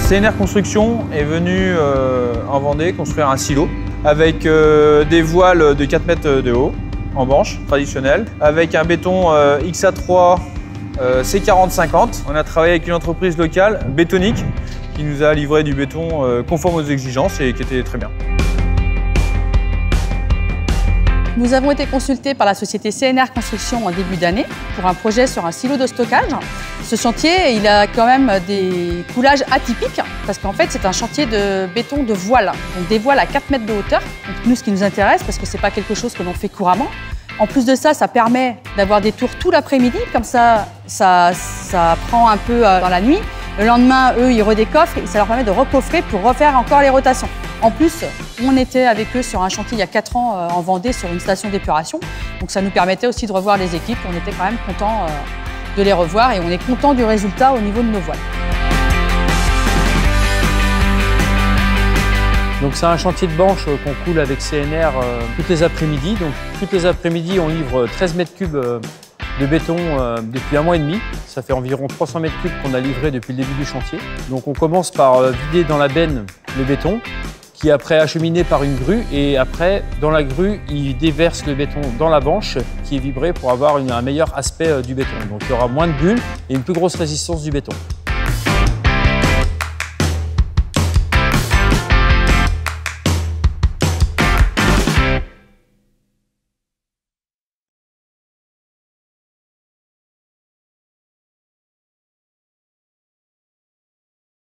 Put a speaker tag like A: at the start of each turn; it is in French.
A: CNR Construction est venu en Vendée construire un silo avec des voiles de 4 mètres de haut en banche traditionnelle, avec un béton XA3 C40-50. On a travaillé avec une entreprise locale, Bétonique, qui nous a livré du béton conforme aux exigences et qui était très bien.
B: Nous avons été consultés par la société CNR Construction en début d'année pour un projet sur un silo de stockage. Ce chantier, il a quand même des coulages atypiques parce qu'en fait, c'est un chantier de béton de voile, donc des voiles à 4 mètres de hauteur. Donc, nous, ce qui nous intéresse, parce que ce n'est pas quelque chose que l'on fait couramment. En plus de ça, ça permet d'avoir des tours tout l'après-midi, comme ça prend un peu dans la nuit. Le lendemain, eux, ils redécoffrent et ça leur permet de recoffrer pour refaire encore les rotations. En plus, on était avec eux sur un chantier il y a 4 ans en Vendée sur une station d'épuration. Donc ça nous permettait aussi de revoir les équipes. On était quand même content de les revoir et on est content du résultat au niveau de nos voiles.
C: Donc c'est un chantier de banche qu'on coule avec CNR toutes les après-midi. Donc toutes les après-midi, on livre 13 mètres cubes de béton depuis 1 mois et demi. Ça fait environ 300 mètres cubes qu'on a livré depuis le début du chantier. Donc on commence par vider dans la benne le béton, qui est après acheminé par une grue, et après, dans la grue, il déverse le béton dans la banche qui est vibrée pour avoir un meilleur aspect du béton. Donc il y aura moins de bulles et une plus grosse résistance du béton.